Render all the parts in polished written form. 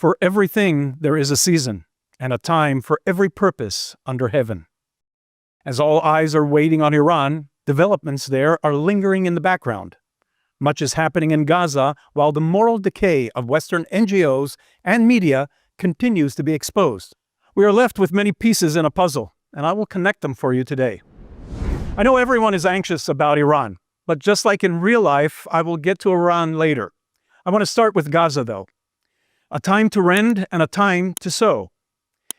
For everything there is a season, and a time for every purpose under heaven. As all eyes are waiting on Iran, developments there are lingering in the background. Much is happening in Gaza while the moral decay of Western NGOs and media continues to be exposed. We are left with many pieces in a puzzle, and I will connect them for you today. I know everyone is anxious about Iran, but just like in real life, I will get to Iran later. I want to start with Gaza, though. A time to rend and a time to sow.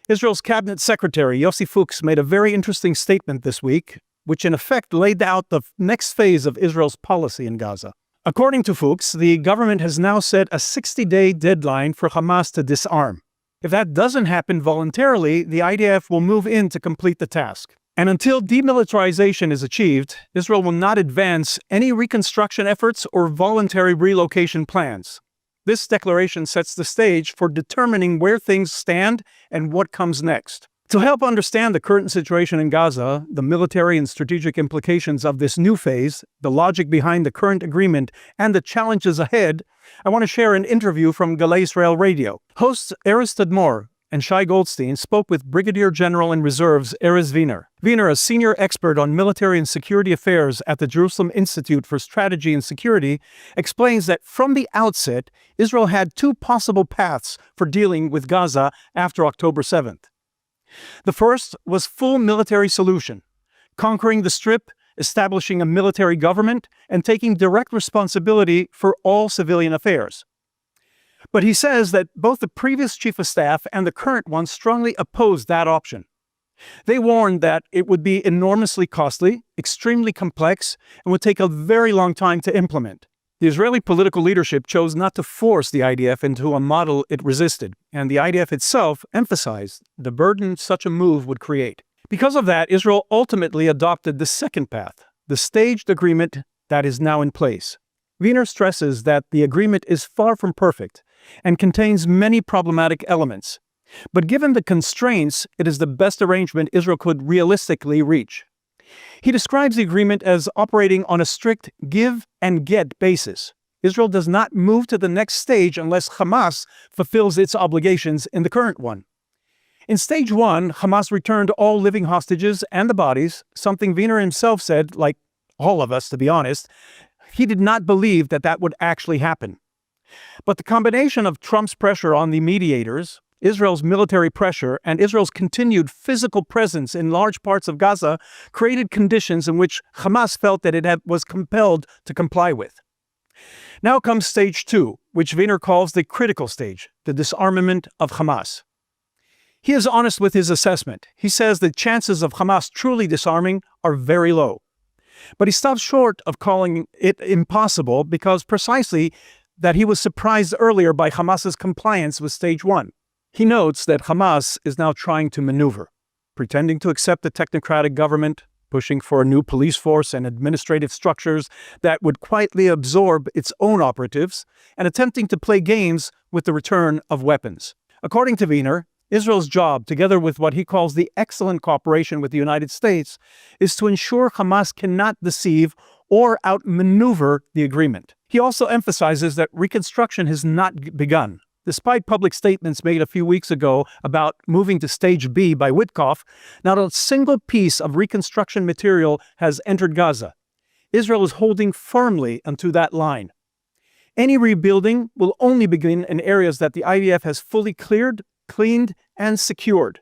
Israel's cabinet secretary, Yossi Fuchs, made a very interesting statement this week, which in effect laid out the next phase of Israel's policy in Gaza. According to Fuchs, the government has now set a 60-day deadline for Hamas to disarm. If that doesn't happen voluntarily, the IDF will move in to complete the task. And until demilitarization is achieved, Israel will not advance any reconstruction efforts or voluntary relocation plans. This declaration sets the stage for determining where things stand and what comes next. To help understand the current situation in Gaza, the military and strategic implications of this new phase, the logic behind the current agreement, and the challenges ahead, I want to share an interview from Galei Israel Radio. Hosts Erez Tadmor and Shai Goldstein spoke with Brigadier General in Reserves Erez Wiener. Wiener, a senior expert on military and security affairs at the Jerusalem Institute for Strategy and Security, explains that from the outset, Israel had two possible paths for dealing with Gaza after October 7th. The first was full military solution, conquering the Strip, establishing a military government, and taking direct responsibility for all civilian affairs. But he says that both the previous chief of staff and the current one strongly opposed that option. They warned that it would be enormously costly, extremely complex, and would take a very long time to implement. The Israeli political leadership chose not to force the IDF into a model it resisted, and the IDF itself emphasized the burden such a move would create. Because of that, Israel ultimately adopted the second path, the staged agreement that is now in place. Wiener stresses that the agreement is far from perfect and contains many problematic elements. But given the constraints, it is the best arrangement Israel could realistically reach. He describes the agreement as operating on a strict give and get basis. Israel does not move to the next stage unless Hamas fulfills its obligations in the current one. In stage one, Hamas returned all living hostages and the bodies, something Wiener himself said, like all of us to be honest, he did not believe that that would actually happen. But the combination of Trump's pressure on the mediators, Israel's military pressure, and Israel's continued physical presence in large parts of Gaza created conditions in which Hamas felt that it was compelled to comply with. Now comes stage two, which Wiener calls the critical stage, the disarmament of Hamas. He is honest with his assessment. He says the chances of Hamas truly disarming are very low. But he stops short of calling it impossible because precisely that he was surprised earlier by Hamas's compliance with stage one. He notes that Hamas is now trying to maneuver, pretending to accept a technocratic government, pushing for a new police force and administrative structures that would quietly absorb its own operatives, and attempting to play games with the return of weapons. According to Wiener, Israel's job, together with what he calls the excellent cooperation with the United States, is to ensure Hamas cannot deceive or outmaneuver the agreement. He also emphasizes that reconstruction has not begun. Despite public statements made a few weeks ago about moving to Stage B by Witkoff, not a single piece of reconstruction material has entered Gaza. Israel is holding firmly onto that line. Any rebuilding will only begin in areas that the IDF has fully cleared, cleaned, and secured.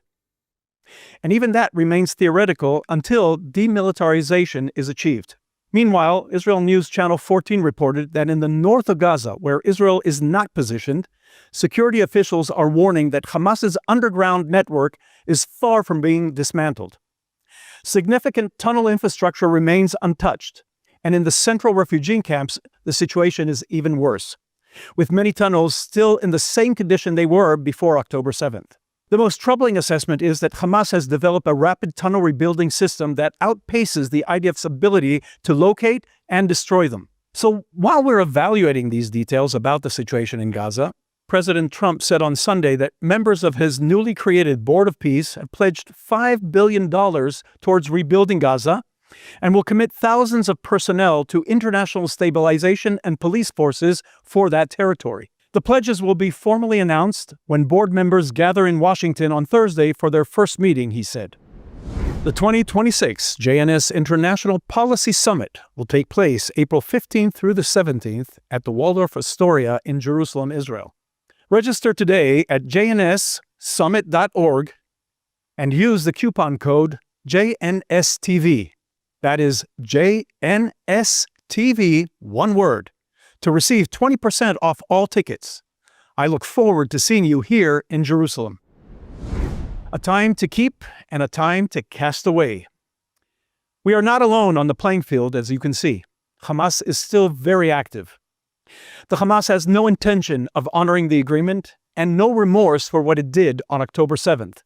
And even that remains theoretical until demilitarization is achieved. Meanwhile, Israel News Channel 14 reported that in the north of Gaza, where Israel is not positioned, security officials are warning that Hamas's underground network is far from being dismantled. Significant tunnel infrastructure remains untouched, and in the central refugee camps, the situation is even worse, with many tunnels still in the same condition they were before October 7th. The most troubling assessment is that Hamas has developed a rapid tunnel rebuilding system that outpaces the IDF's ability to locate and destroy them. So while we're evaluating these details about the situation in Gaza, President Trump said on Sunday that members of his newly created Board of Peace have pledged $5 billion towards rebuilding Gaza and will commit thousands of personnel to international stabilization and police forces for that territory. The pledges will be formally announced when board members gather in Washington on Thursday for their first meeting, he said. The 2026 JNS International Policy Summit will take place April 15th through the 17th at the Waldorf Astoria in Jerusalem, Israel. Register today at jnssummit.org and use the coupon code JNSTV. That is JNSTV, one word, to receive 20% off all tickets. I look forward to seeing you here in Jerusalem. A time to keep and a time to cast away. We are not alone on the playing field, as you can see. Hamas is still very active. The Hamas has no intention of honoring the agreement and no remorse for what it did on October 7th.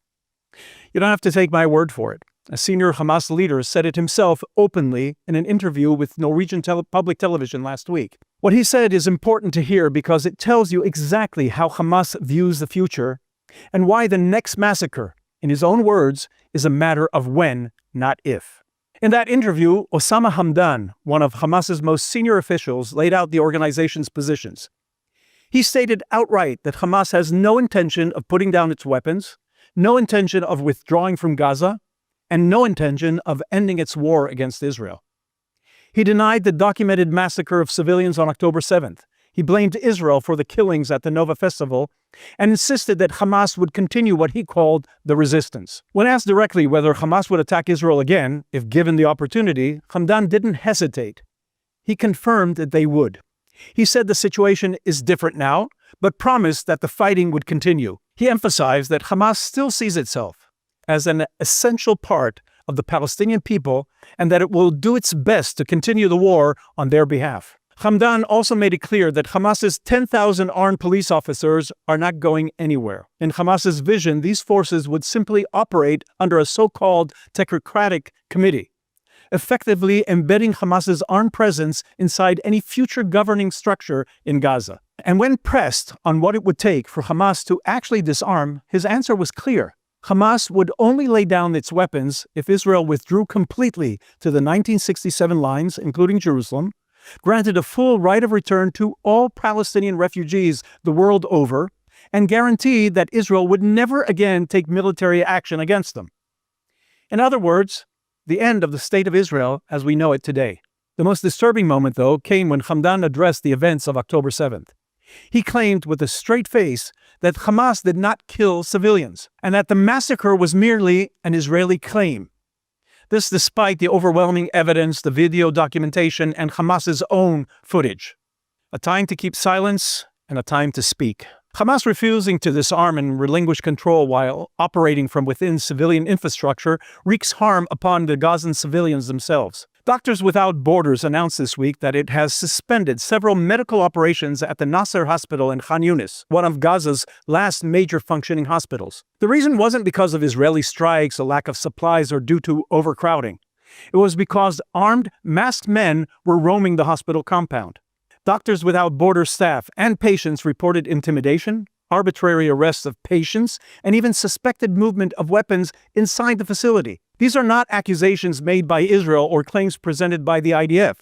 You don't have to take my word for it. A senior Hamas leader said it himself openly in an interview with Norwegian public television last week. What he said is important to hear because it tells you exactly how Hamas views the future and why the next massacre, in his own words, is a matter of when, not if. In that interview, Osama Hamdan, one of Hamas's most senior officials, laid out the organization's positions. He stated outright that Hamas has no intention of putting down its weapons, no intention of withdrawing from Gaza, and no intention of ending its war against Israel. He denied the documented massacre of civilians on October 7th. He blamed Israel for the killings at the Nova Festival and insisted that Hamas would continue what he called the resistance. When asked directly whether Hamas would attack Israel again, if given the opportunity, Hamdan didn't hesitate. He confirmed that they would. He said the situation is different now, but promised that the fighting would continue. He emphasized that Hamas still sees itself as an essential part of the Palestinian people and that it will do its best to continue the war on their behalf. Hamdan also made it clear that Hamas's 10,000 armed police officers are not going anywhere. In Hamas's vision, these forces would simply operate under a so-called technocratic committee, effectively embedding Hamas's armed presence inside any future governing structure in Gaza. And when pressed on what it would take for Hamas to actually disarm, his answer was clear. Hamas would only lay down its weapons if Israel withdrew completely to the 1967 lines, including Jerusalem, granted a full right of return to all Palestinian refugees the world over, and guaranteed that Israel would never again take military action against them. In other words, the end of the State of Israel as we know it today. The most disturbing moment, though, came when Hamdan addressed the events of October 7th. He claimed with a straight face that Hamas did not kill civilians, and that the massacre was merely an Israeli claim. This despite the overwhelming evidence, the video documentation, and Hamas's own footage. A time to keep silence and a time to speak. Hamas refusing to disarm and relinquish control while operating from within civilian infrastructure wreaks harm upon the Gazan civilians themselves. Doctors Without Borders announced this week that it has suspended several medical operations at the Nasser Hospital in Khan Yunis, one of Gaza's last major functioning hospitals. The reason wasn't because of Israeli strikes, a lack of supplies, or due to overcrowding. It was because armed, masked men were roaming the hospital compound. Doctors Without Borders staff and patients reported intimidation, arbitrary arrests of patients, and even suspected movement of weapons inside the facility. These are not accusations made by Israel or claims presented by the IDF.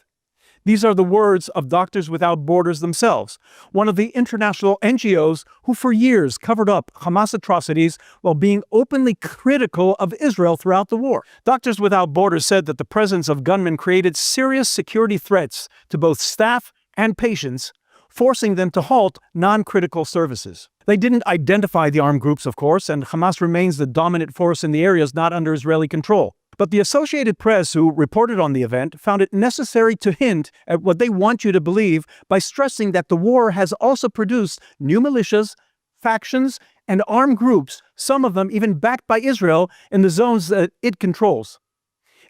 These are the words of Doctors Without Borders themselves, one of the international NGOs who for years covered up Hamas atrocities while being openly critical of Israel throughout the war. Doctors Without Borders said that the presence of gunmen created serious security threats to both staff and patients, forcing them to halt non-critical services. They didn't identify the armed groups, of course, and Hamas remains the dominant force in the areas not under Israeli control. But the Associated Press, who reported on the event, found it necessary to hint at what they want you to believe by stressing that the war has also produced new militias, factions, and armed groups, some of them even backed by Israel, in the zones that it controls.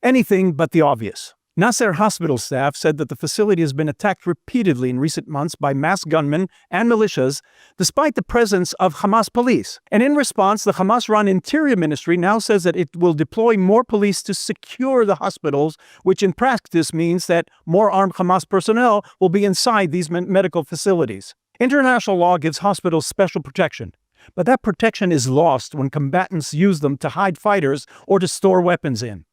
Anything but the obvious. Nasser hospital staff said that the facility has been attacked repeatedly in recent months by masked gunmen and militias, despite the presence of Hamas police. And in response, the Hamas-run Interior Ministry now says that it will deploy more police to secure the hospitals, which in practice means that more armed Hamas personnel will be inside these medical facilities. International law gives hospitals special protection, but that protection is lost when combatants use them to hide fighters or to store weapons in.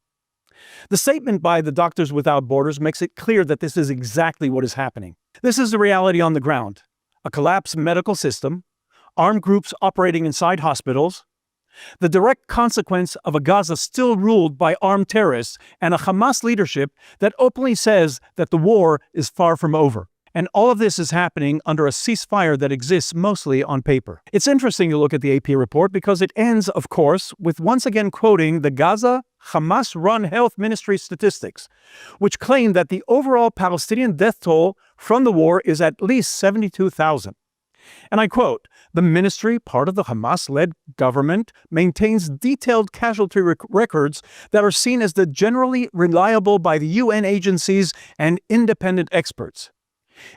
The statement by the Doctors Without Borders makes it clear that this is exactly what is happening. This is the reality on the ground. a collapsed medical system, armed groups operating inside hospitals, the direct consequence of a Gaza still ruled by armed terrorists, and a Hamas leadership that openly says that the war is far from over. And all of this is happening under a ceasefire that exists mostly on paper. It's interesting to look at the AP report because it ends, of course, with once again quoting the Gaza Hamas-run health ministry statistics, which claim that the overall Palestinian death toll from the war is at least 72,000. And I quote, "The ministry, part of the Hamas-led government, maintains detailed casualty records that are seen as the generally reliable by the UN agencies and independent experts.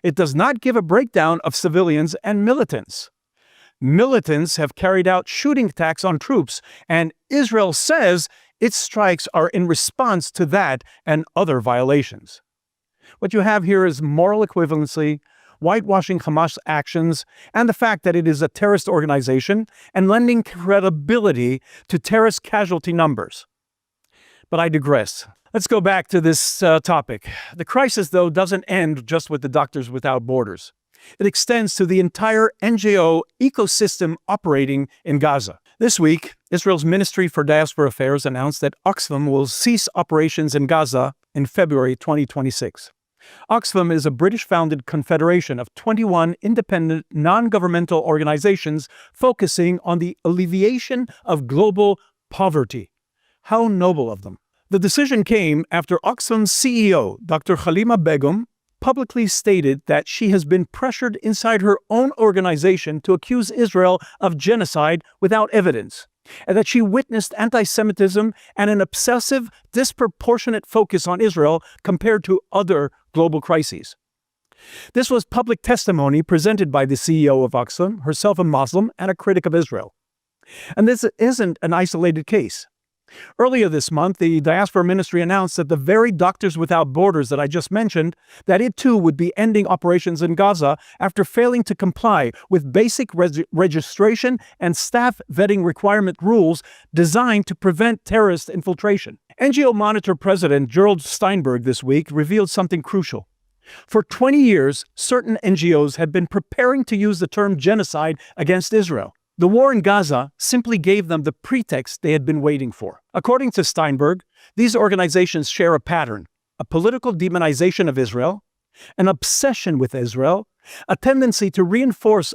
It does not give a breakdown of civilians and militants. Militants have carried out shooting attacks on troops, and Israel says its strikes are in response to that and other violations." What you have here is moral equivalency, whitewashing Hamas actions, and the fact that it is a terrorist organization, and lending credibility to terrorist casualty numbers. But I digress. Let's go back to this topic. The crisis, though, doesn't end just with the Doctors Without Borders. It extends to the entire NGO ecosystem operating in Gaza. This week, Israel's Ministry for Diaspora Affairs announced that Oxfam will cease operations in Gaza in February 2026. Oxfam is a British-founded confederation of 21 independent, non-governmental organizations focusing on the alleviation of global poverty. How noble of them. The decision came after Oxfam's CEO, Dr. Halima Begum, publicly stated that she has been pressured inside her own organization to accuse Israel of genocide without evidence, and that she witnessed anti-Semitism and an obsessive, disproportionate focus on Israel compared to other global crises. This was public testimony presented by the CEO of Oxfam, herself a Muslim and a critic of Israel. And this isn't an isolated case. Earlier this month, the Diaspora Ministry announced that the very Doctors Without Borders that I just mentioned, that it too would be ending operations in Gaza after failing to comply with basic registration and staff vetting requirement rules designed to prevent terrorist infiltration. NGO Monitor President Gerald Steinberg this week revealed something crucial. For 20 years, certain NGOs had been preparing to use the term genocide against Israel. The war in Gaza simply gave them the pretext they had been waiting for. According to Steinberg, these organizations share a pattern: a political demonization of Israel, an obsession with Israel, a tendency to reinforce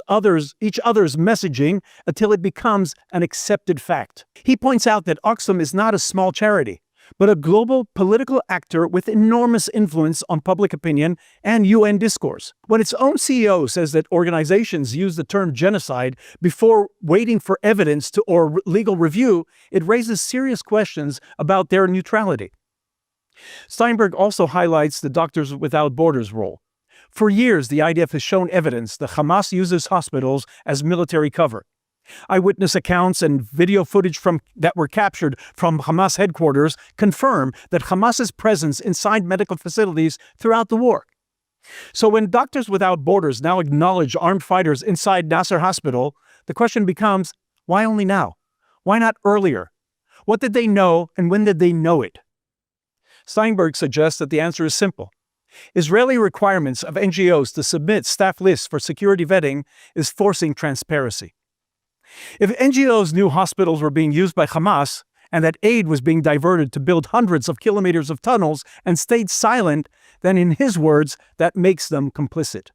each other's messaging until it becomes an accepted fact. He points out that Oxfam is not a small charity, but a global political actor with enormous influence on public opinion and UN discourse. When its own CEO says that organizations use the term genocide before waiting for evidence or legal review, it raises serious questions about their neutrality. Steinberg also highlights the Doctors Without Borders role. For years, the IDF has shown evidence that Hamas uses hospitals as military cover. Eyewitness accounts and video footage that were captured from Hamas headquarters confirm that Hamas's presence inside medical facilities throughout the war. So when Doctors Without Borders now acknowledge armed fighters inside Nasser Hospital, the question becomes, why only now? Why not earlier? What did they know, and when did they know it? Steinberg suggests that the answer is simple. Israeli requirements of NGOs to submit staff lists for security vetting is forcing transparency. If NGOs knew hospitals were being used by Hamas and that aid was being diverted to build hundreds of kilometers of tunnels and stayed silent, then in his words, that makes them complicit.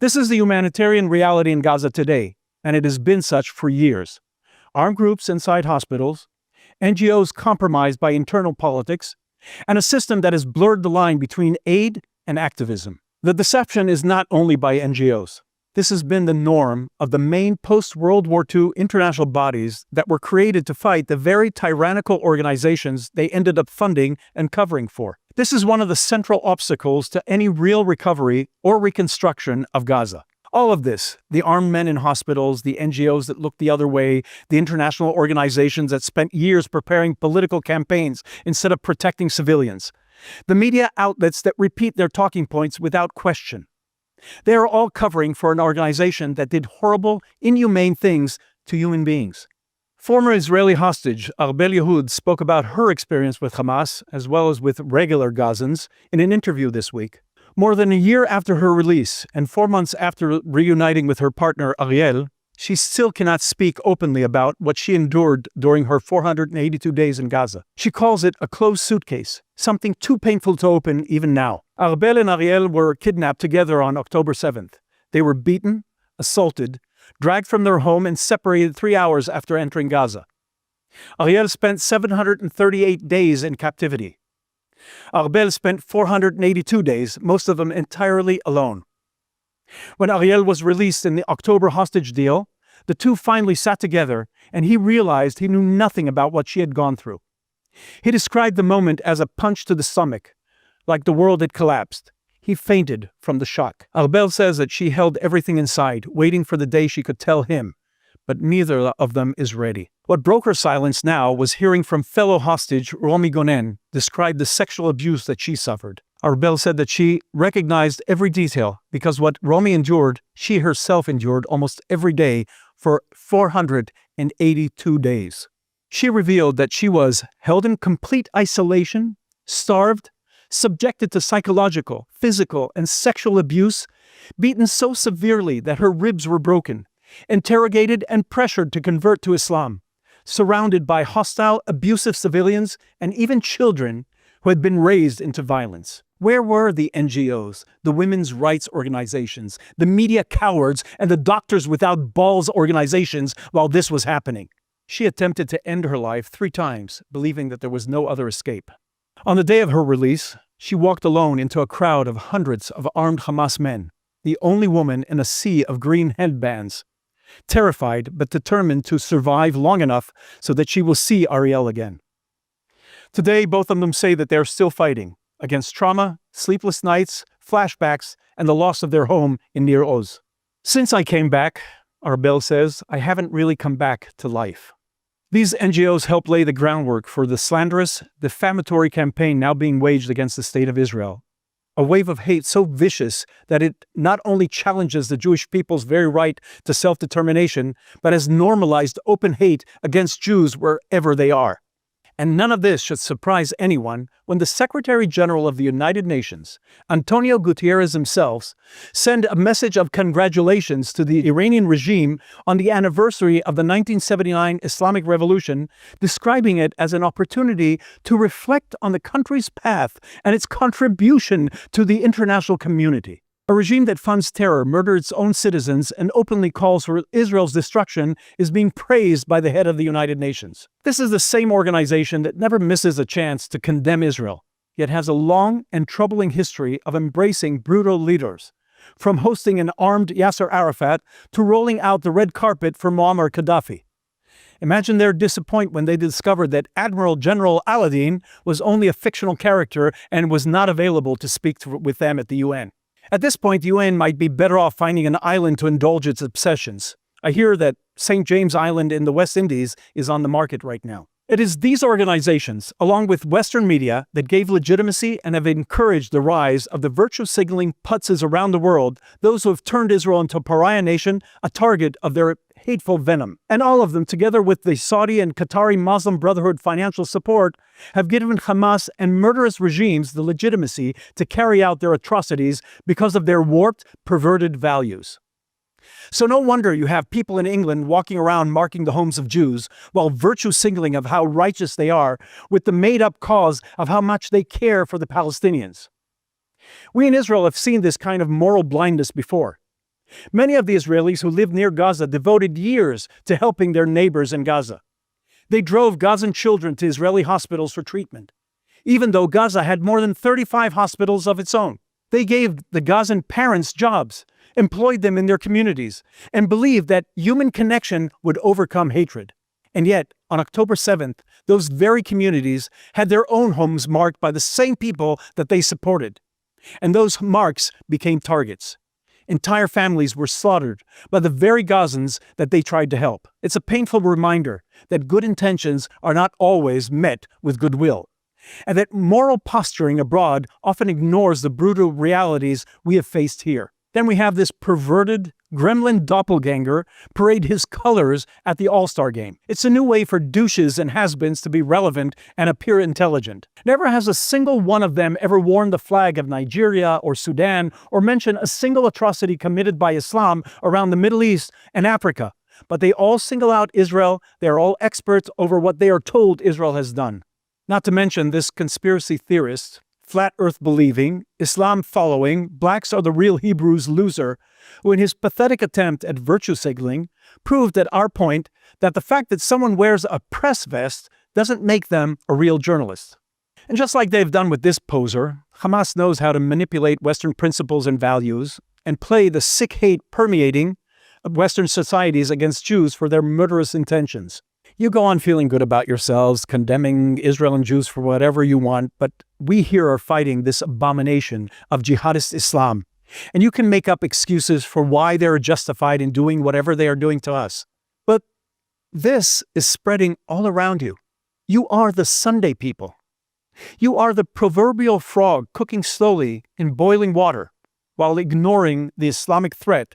This is the humanitarian reality in Gaza today, and it has been such for years. Armed groups inside hospitals, NGOs compromised by internal politics, and a system that has blurred the line between aid and activism. The deception is not only by NGOs. This has been the norm of the main post-World War II international bodies that were created to fight the very tyrannical organizations they ended up funding and covering for. This is one of the central obstacles to any real recovery or reconstruction of Gaza. All of this, the armed men in hospitals, the NGOs that looked the other way, the international organizations that spent years preparing political campaigns instead of protecting civilians, the media outlets that repeat their talking points without question. They are all covering for an organization that did horrible, inhumane things to human beings. Former Israeli hostage Arbel Yehud spoke about her experience with Hamas, as well as with regular Gazans, in an interview this week. More than a year after her release, and 4 months after reuniting with her partner Ariel, she still cannot speak openly about what she endured during her 482 days in Gaza. She calls it a closed suitcase, something too painful to open even now. Arbel and Ariel were kidnapped together on October 7th. They were beaten, assaulted, dragged from their home, and separated 3 hours after entering Gaza. Ariel spent 738 days in captivity. Arbel spent 482 days, most of them entirely alone. When Ariel was released in the October hostage deal, the two finally sat together, and he realized he knew nothing about what she had gone through. He described the moment as a punch to the stomach, like the world had collapsed. He fainted from the shock. Arbel says that she held everything inside, waiting for the day she could tell him, but neither of them is ready. What broke her silence now was hearing from fellow hostage Romi Gonen describe the sexual abuse that she suffered. Arbel said that she recognized every detail because what Romi endured, she herself endured almost every day for 482 days. She revealed that she was held in complete isolation, starved, subjected to psychological, physical, and sexual abuse, beaten so severely that her ribs were broken, interrogated and pressured to convert to Islam, surrounded by hostile, abusive civilians and even children who had been raised into violence. Where were the NGOs, the women's rights organizations, the media cowards, and the Doctors Without Balls organizations while this was happening? She attempted to end her life 3 times, believing that there was no other escape. On the day of her release, she walked alone into a crowd of hundreds of armed Hamas men, the only woman in a sea of green headbands, terrified but determined to survive long enough so that she will see Ariel again. Today, both of them say that they're still fighting against trauma, sleepless nights, flashbacks, and the loss of their home in Nir Oz. Since I came back, Arbel says, I haven't really come back to life. These NGOs help lay the groundwork for the slanderous, defamatory campaign now being waged against the state of Israel. A wave of hate so vicious that it not only challenges the Jewish people's very right to self-determination, but has normalized open hate against Jews wherever they are. And none of this should surprise anyone when the Secretary General of the United Nations, Antonio Guterres himself, sent a message of congratulations to the Iranian regime on the anniversary of the 1979 Islamic Revolution, describing it as an opportunity to reflect on the country's path and its contribution to the international community. A regime that funds terror, murders its own citizens, and openly calls for Israel's destruction is being praised by the head of the United Nations. This is the same organization that never misses a chance to condemn Israel, yet has a long and troubling history of embracing brutal leaders, from hosting an armed Yasser Arafat to rolling out the red carpet for Muammar Gaddafi. Imagine their disappointment when they discovered that Admiral General Aladdin was only a fictional character and was not available to speak with them at the UN. At this point, the UN might be better off finding an island to indulge its obsessions. I hear that St. James Island in the West Indies is on the market right now. It is these organizations, along with Western media, that gave legitimacy and have encouraged the rise of the virtue-signaling putzes around the world, those who have turned Israel into a pariah nation, a target of their hateful venom. And all of them, together with the Saudi and Qatari Muslim Brotherhood financial support, have given Hamas and murderous regimes the legitimacy to carry out their atrocities because of their warped, perverted values. So no wonder you have people in England walking around marking the homes of Jews while virtue signaling of how righteous they are with the made-up cause of how much they care for the Palestinians. We in Israel have seen this kind of moral blindness before. Many of the Israelis who live near Gaza devoted years to helping their neighbors in Gaza. They drove Gazan children to Israeli hospitals for treatment, even though Gaza had more than 35 hospitals of its own. They gave the Gazan parents jobs, employed them in their communities, and believed that human connection would overcome hatred. And yet, on October 7th, those very communities had their own homes marked by the same people that they supported. And those marks became targets. Entire families were slaughtered by the very Gazans that they tried to help. It's a painful reminder that good intentions are not always met with goodwill, and that moral posturing abroad often ignores the brutal realities we have faced here. Then we have this perverted, gremlin doppelganger parade his colors at the All-Star game. It's a new way for douches and has-beens to be relevant and appear intelligent. Never has a single one of them ever worn the flag of Nigeria or Sudan or mentioned a single atrocity committed by Islam around the Middle East and Africa. But they all single out Israel. They are all experts over what they are told Israel has done. Not to mention this conspiracy theorist, flat earth believing, Islam following, blacks are the real Hebrews loser, who in his pathetic attempt at virtue signaling proved at our point that the fact that someone wears a press vest doesn't make them a real journalist. And just like they've done with this poser, Hamas knows how to manipulate Western principles and values and play the sick hate permeating of Western societies against Jews for their murderous intentions. You go on feeling good about yourselves, condemning Israel and Jews for whatever you want, but we here are fighting this abomination of jihadist Islam. And you can make up excuses for why they're justified in doing whatever they are doing to us. But this is spreading all around you. You are the Sunday people. You are the proverbial frog cooking slowly in boiling water while ignoring the Islamic threat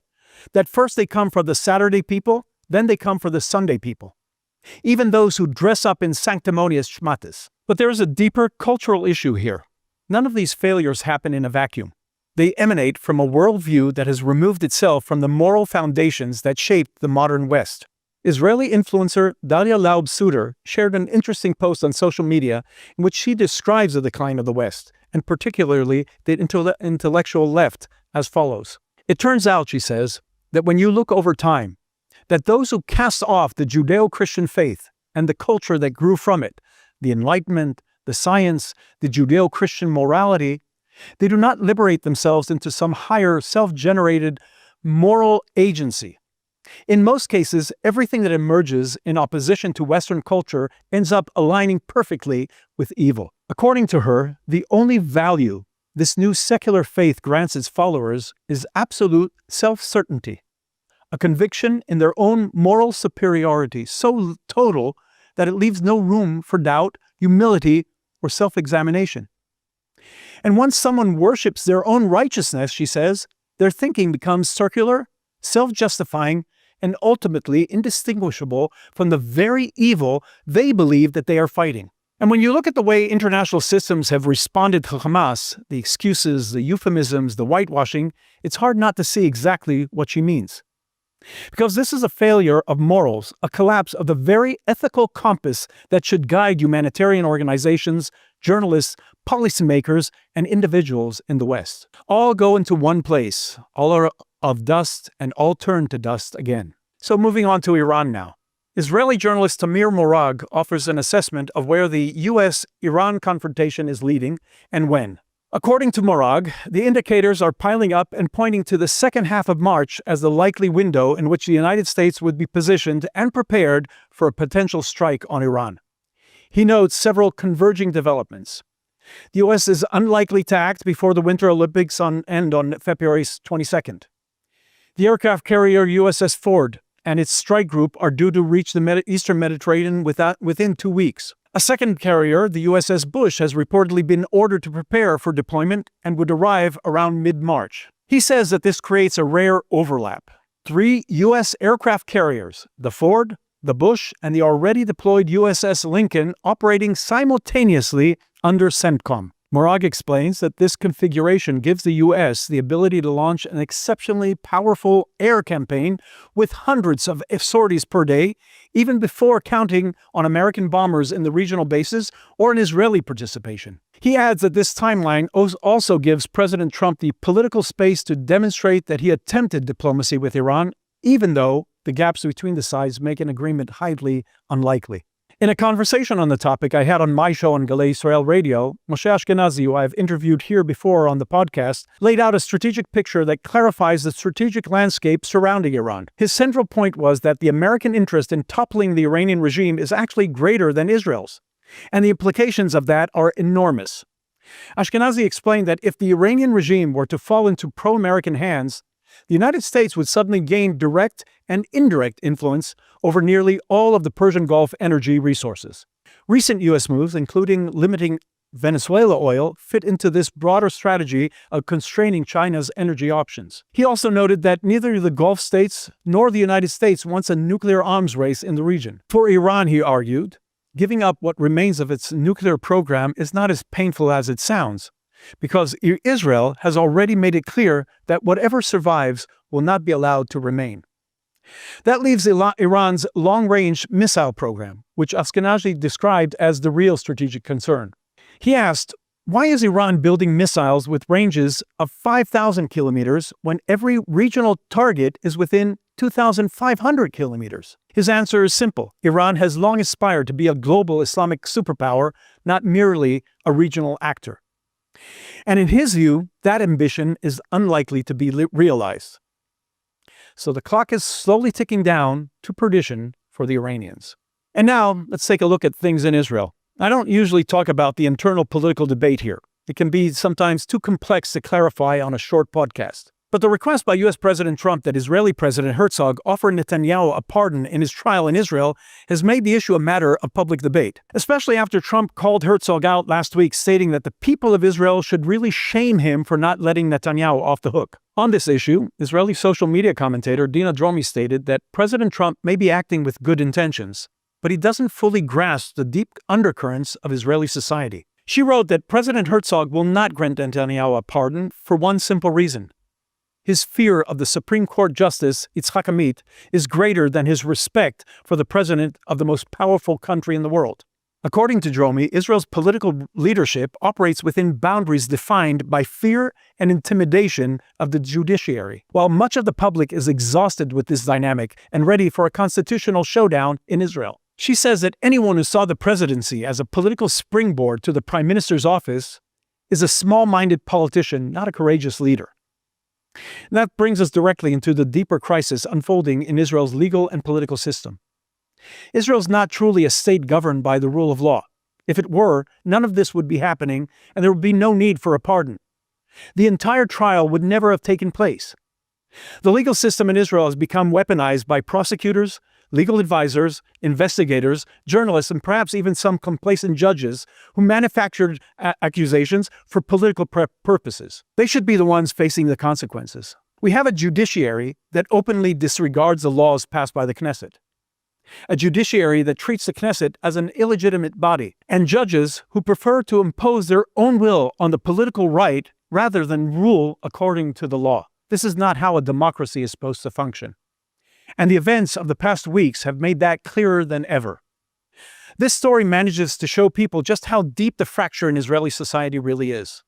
that first they come for the Saturday people, then they come for the Sunday people. Even those who dress up in sanctimonious schmattes. But there is a deeper cultural issue here. None of these failures happen in a vacuum. They emanate from a worldview that has removed itself from the moral foundations that shaped the modern West. Israeli influencer Dalia Laub Suter shared an interesting post on social media in which she describes the decline of the West, and particularly the intellectual left, as follows. It turns out, she says, that when you look over time, that those who cast off the Judeo-Christian faith and the culture that grew from it, the Enlightenment, the science, the Judeo-Christian morality, they do not liberate themselves into some higher self-generated moral agency. In most cases, everything that emerges in opposition to Western culture ends up aligning perfectly with evil. According to her, the only value this new secular faith grants its followers is absolute self-certainty, a conviction in their own moral superiority so total that it leaves no room for doubt, humility, or self-examination. And once someone worships their own righteousness, she says, their thinking becomes circular, self-justifying, and ultimately indistinguishable from the very evil they believe that they are fighting. And when you look at the way international systems have responded to Hamas, the excuses, the euphemisms, the whitewashing, it's hard not to see exactly what she means. Because this is a failure of morals, a collapse of the very ethical compass that should guide humanitarian organizations, journalists, policymakers, and individuals in the West. All go into one place, all are of dust, and all turn to dust again. So moving on to Iran now. Israeli journalist Tamir Morag offers an assessment of where the U.S.-Iran confrontation is leading and when. According to Morag, the indicators are piling up and pointing to the second half of March as the likely window in which the United States would be positioned and prepared for a potential strike on Iran. He notes several converging developments. The U.S. is unlikely to act before the Winter Olympics end on February 22nd. The aircraft carrier USS Ford and its strike group are due to reach the Eastern Mediterranean within 2 weeks. A second carrier, the USS Bush, has reportedly been ordered to prepare for deployment and would arrive around mid-March. He says that this creates a rare overlap. 3 U.S. aircraft carriers, the Ford, the Bush, and the already deployed USS Lincoln, operating simultaneously under CENTCOM. Morag explains that this configuration gives the U.S. the ability to launch an exceptionally powerful air campaign with hundreds of sorties per day, even before counting on American bombers in the regional bases or an Israeli participation. He adds that this timeline also gives President Trump the political space to demonstrate that he attempted diplomacy with Iran, even though the gaps between the sides make an agreement highly unlikely. In a conversation on the topic I had on my show on Galei Israel Radio, Moshe Ashkenazi, who I've interviewed here before on the podcast, laid out a strategic picture that clarifies the strategic landscape surrounding Iran. His central point was that the American interest in toppling the Iranian regime is actually greater than Israel's, and the implications of that are enormous. Ashkenazi explained that if the Iranian regime were to fall into pro-American hands, the United States would suddenly gain direct and indirect influence over nearly all of the Persian Gulf energy resources. Recent U.S. moves, including limiting Venezuela oil, fit into this broader strategy of constraining China's energy options. He also noted that neither the Gulf states nor the United States wants a nuclear arms race in the region. For Iran, he argued, giving up what remains of its nuclear program is not as painful as it sounds, because Israel has already made it clear that whatever survives will not be allowed to remain. That leaves Iran's long-range missile program, which Ashkenazi described as the real strategic concern. He asked, why is Iran building missiles with ranges of 5,000 kilometers when every regional target is within 2,500 kilometers? His answer is simple. Iran has long aspired to be a global Islamic superpower, not merely a regional actor. And in his view, that ambition is unlikely to be realized. So the clock is slowly ticking down to perdition for the Iranians. And now, let's take a look at things in Israel. I don't usually talk about the internal political debate here. It can be sometimes too complex to clarify on a short podcast. But the request by U.S. President Trump that Israeli President Herzog offer Netanyahu a pardon in his trial in Israel has made the issue a matter of public debate, especially after Trump called Herzog out last week, stating that the people of Israel should really shame him for not letting Netanyahu off the hook. On this issue, Israeli social media commentator Dina Dromi stated that President Trump may be acting with good intentions, but he doesn't fully grasp the deep undercurrents of Israeli society. She wrote that President Herzog will not grant Netanyahu a pardon for one simple reason. His fear of the Supreme Court Justice, Yitzhak Amit, is greater than his respect for the president of the most powerful country in the world. According to Dromi, Israel's political leadership operates within boundaries defined by fear and intimidation of the judiciary, while much of the public is exhausted with this dynamic and ready for a constitutional showdown in Israel. She says that anyone who saw the presidency as a political springboard to the prime minister's office is a small-minded politician, not a courageous leader. And that brings us directly into the deeper crisis unfolding in Israel's legal and political system. Israel is not truly a state governed by the rule of law. If it were, none of this would be happening, and there would be no need for a pardon. The entire trial would never have taken place. The legal system in Israel has become weaponized by prosecutors, legal advisors, investigators, journalists, and perhaps even some complacent judges who manufactured accusations for political purposes. They should be the ones facing the consequences. We have a judiciary that openly disregards the laws passed by the Knesset, a judiciary that treats the Knesset as an illegitimate body, and judges who prefer to impose their own will on the political right rather than rule according to the law. This is not how a democracy is supposed to function. And the events of the past weeks have made that clearer than ever. This story manages to show people just how deep the fracture in Israeli society really is.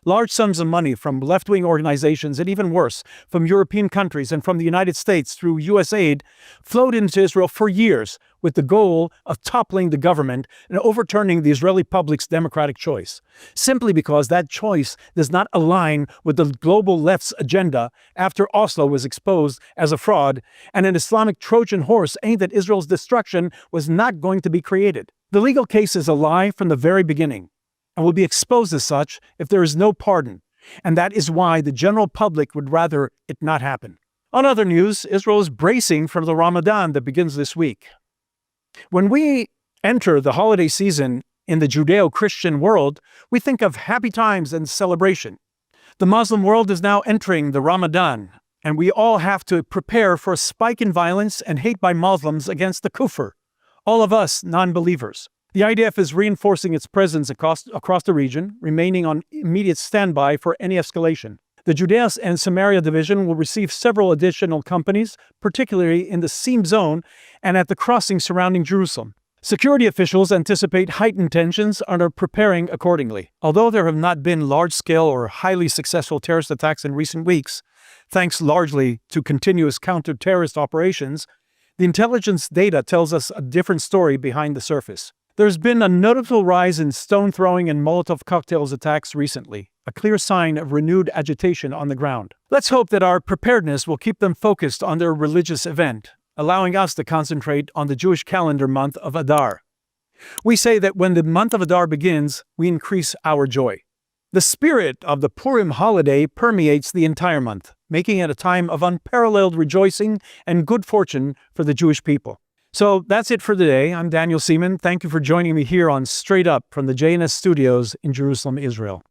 Large sums of money from left-wing organizations, and even worse, from European countries and from the United States through U.S. aid, flowed into Israel for years with the goal of toppling the government and overturning the Israeli public's democratic choice, simply because that choice does not align with the global left's agenda after Oslo was exposed as a fraud, and an Islamic Trojan horse aimed at Israel's destruction was not going to be created. The legal case is a lie from the very beginning, and will be exposed as such if there is no pardon, and that is why the general public would rather it not happen. On other news, Israel is bracing for the Ramadan that begins this week. When we enter the holiday season in the Judeo-Christian world, we think of happy times and celebration. The Muslim world is now entering the Ramadan, and we all have to prepare for a spike in violence and hate by Muslims against the kufr, all of us non-believers. The IDF is reinforcing its presence across the region, remaining on immediate standby for any escalation. The Judea and Samaria division will receive several additional companies, particularly in the Seam zone and at the crossing surrounding Jerusalem. Security officials anticipate heightened tensions and are preparing accordingly. Although there have not been large-scale or highly successful terrorist attacks in recent weeks, thanks largely to continuous counter-terrorist operations, the intelligence data tells us a different story behind the surface. There's been a notable rise in stone throwing and Molotov cocktails attacks recently, a clear sign of renewed agitation on the ground. Let's hope that our preparedness will keep them focused on their religious event, allowing us to concentrate on the Jewish calendar month of Adar. We say that when the month of Adar begins, we increase our joy. The spirit of the Purim holiday permeates the entire month, making it a time of unparalleled rejoicing and good fortune for the Jewish people. So that's it for today. I'm Daniel Seaman. Thank you for joining me here on Straight Up from the JNS Studios in Jerusalem, Israel.